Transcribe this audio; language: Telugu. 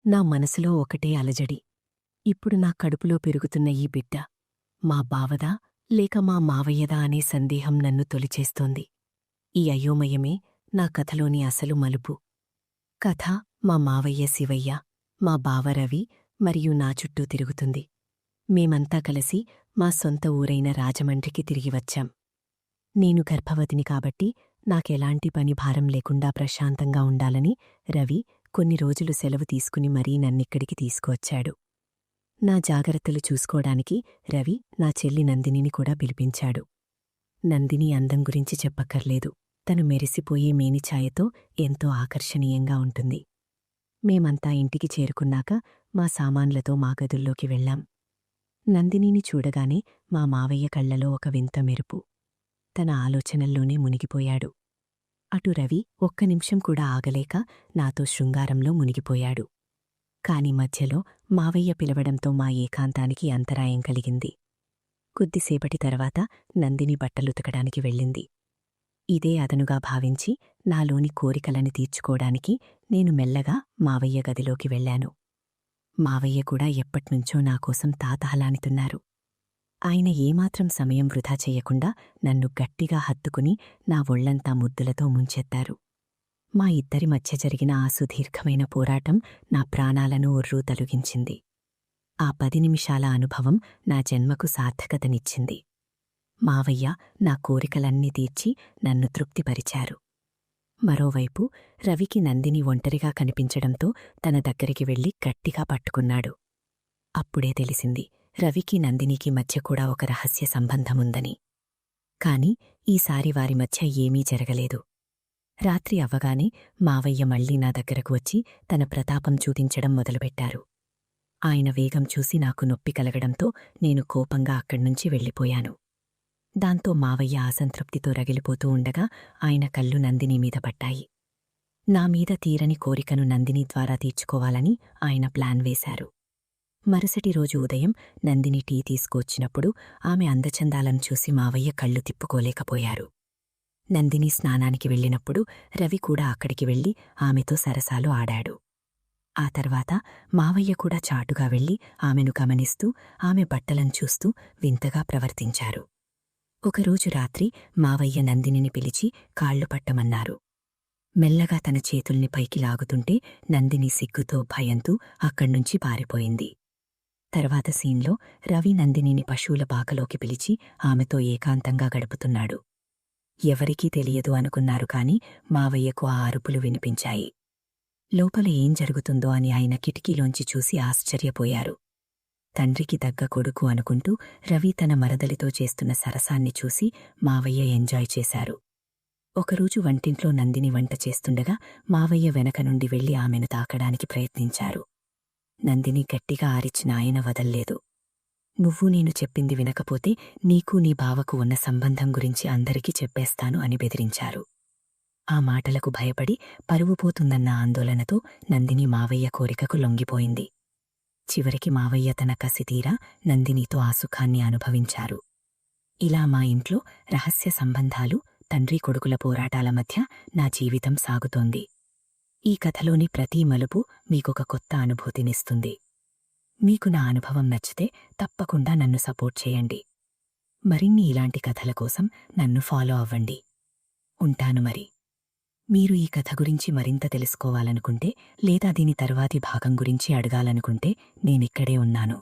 నా మనసులో ఒకటే అలజడి. ఇప్పుడు నా కడుపులో పెరుగుతున్న ఈ బిడ్డ మా బావదా లేక మా మావయ్యదా అనే సందేహం నన్ను తొలిచేస్తోంది. ఈ అయోమయమే నా కథలోని అసలు మలుపు. కథ మా మావయ్య శివయ్య, మా బావ రవి మరియు నా చుట్టూ తిరుగుతుంది. మేమంతా కలిసి మా సొంత ఊరైన రాజమండ్రికి తిరిగి వచ్చాం. నేను గర్భవతిని కాబట్టి నాకెలాంటి పని భారం లేకుండా ప్రశాంతంగా ఉండాలని రవి కొన్ని రోజులు సెలవు తీసుకుని మరీ నన్నిక్కడికి తీసుకువచ్చాడు. నా జాగ్రత్తలు చూసుకోడానికి రవి నా చెల్లి నందినిని కూడా పిలిపించాడు. నందిని అందం గురించి చెప్పక్కర్లేదు. తను మెరిసిపోయే మేనిఛాయతో ఎంతో ఆకర్షణీయంగా ఉంటుంది. మేమంతా ఇంటికి చేరుకున్నాక మా సామాన్లతో మా గదుల్లోకి వెళ్ళాం. నందినిని చూడగానే మా మావయ్య కళ్లలో ఒక వింత మెరుపు. తన ఆలోచనల్లోనే మునిగిపోయాడు. అటు రవి ఒక్క నిమిషం కూడా ఆగలేక నాతో శృంగారంలో మునిగిపోయాడు. కాని మధ్యలో మావయ్య పిలవడంతో మా ఏకాంతానికి అంతరాయం కలిగింది. కొద్దిసేపటి తర్వాత నందిని బట్టలుతకడానికి వెళ్ళింది. ఇదే అదనుగా భావించి నాలోని కోరికలని తీర్చుకోడానికి నేను మెల్లగా మావయ్య గదిలోకి వెళ్ళాను. మావయ్య కూడా ఎప్పట్నుంచో నాకోసం తాతహలానితున్నారు. ఆయన ఏమాత్రం సమయం వృధా చెయ్యకుండా నన్ను గట్టిగా హత్తుకుని నా ఒళ్లంతా ముద్దులతో ముంచెత్తారు. మా ఇద్దరి మధ్య జరిగిన ఆ సుదీర్ఘమైన పోరాటం నా ప్రాణాలను ఉర్రూతలుగించింది. ఆ 10 నిమిషాల అనుభవం నా జన్మకు సార్థకతనిచ్చింది. మావయ్య నా కోరికలన్నీ తీర్చి నన్ను తృప్తిపరిచారు. మరోవైపు రవికి నందిని ఒంటరిగా కనిపించడంతో తన దగ్గరికి వెళ్లి గట్టిగా పట్టుకున్నాడు. అప్పుడే తెలిసింది రవికి నందినికి మధ్య కూడా ఒక రహస్య సంబంధముందని. కాని ఈసారి వారి మధ్య ఏమీ జరగలేదు. రాత్రి అవ్వగానే మావయ్య మళ్లీ నా దగ్గరకు వచ్చి తన ప్రతాపం చూపించడం మొదలుపెట్టారు. ఆయన వేగం చూసి నాకు నొప్పి కలగడంతో నేను కోపంగా అక్కడ్నుంచి వెళ్ళిపోయాను. దాంతో మావయ్య అసంతృప్తితో రగిలిపోతూ ఉండగా ఆయన కళ్ళు నందిని మీద పట్టాయి. నామీద తీరని కోరికను నందిని ద్వారా తీర్చుకోవాలని ఆయన ప్లాన్ వేశారు. మరుసటి రోజు ఉదయం నందిని టీ తీసుకువచ్చినప్పుడు ఆమె అందచందాలను చూసి మావయ్య కళ్ళు తిప్పుకోలేకపోయారు. నందిని స్నానానికి వెళ్ళినప్పుడు రవి కూడా అక్కడికి వెళ్లి ఆమెతో సరసాలు ఆడాడు. ఆ తర్వాత మావయ్య కూడా చాటుగా వెళ్లి ఆమెను గమనిస్తూ ఆమె బట్టలను చూస్తూ వింతగా ప్రవర్తించారు. ఒకరోజు రాత్రి మావయ్య నందినిని పిలిచి కాళ్లు పట్టమన్నారు. మెల్లగా తన చేతుల్ని పైకి లాగుతుంటే నందిని సిగ్గుతో భయంతో అక్కడ్నుంచి పారిపోయింది. తర్వాత సీన్లో రవి నందినిని పశువుల పాకలోకి పిలిచి ఆమెతో ఏకాంతంగా గడుపుతున్నాడు. ఎవరికీ తెలియదు అనుకున్నారు కాని మావయ్యకు ఆ అరుపులు వినిపించాయి. లోపల ఏం జరుగుతుందో అని ఆయన కిటికీలోంచి చూసి ఆశ్చర్యపోయారు. తండ్రికి తగ్గ కొడుకు అనుకుంటూ రవి తన మరదలితో చేస్తున్న సరసాన్ని చూసి మావయ్య ఎంజాయ్ చేశారు. ఒకరోజు వంటింట్లో నందిని వంట చేస్తుండగా మావయ్య వెనక నుండి వెళ్లి ఆమెను తాకడానికి ప్రయత్నించారు. నందిని గట్టిగా ఆరిచిన ఆయన వదల్లేదు. నువ్వు నేను చెప్పింది వినకపోతే నీకు నీ బావకు ఉన్న సంబంధం గురించి అందరికీ చెప్పేస్తాను అని బెదిరించారు. ఆ మాటలకు భయపడి పరువు పోతుందన్న ఆందోళనతో నందిని మావయ్య కోరికకు లొంగిపోయింది. చివరికి మావయ్య తన కసితీరా నందినితో ఆ సుఖాన్ని అనుభవించారు. ఇలా మా ఇంట్లో రహస్య సంబంధాలు, తండ్రి కొడుకుల పోరాటాల మధ్య నా జీవితం సాగుతోంది. ఈ కథలోని ప్రతి మలుపు మీకొక కొత్త అనుభూతినిస్తుంది. మీకు నా అనుభవం నచ్చితే తప్పకుండా నన్ను సపోర్ట్ చేయండి. మరిన్ని ఇలాంటి కథల కోసం నన్ను ఫాలో అవ్వండి. ఉంటాను మరి. మీరు ఈ కథ గురించి మరింత తెలుసుకోవాలనుకుంటే లేదా దీని తర్వాతి భాగం గురించి అడగాలనుకుంటే నేనిక్కడే ఉన్నాను.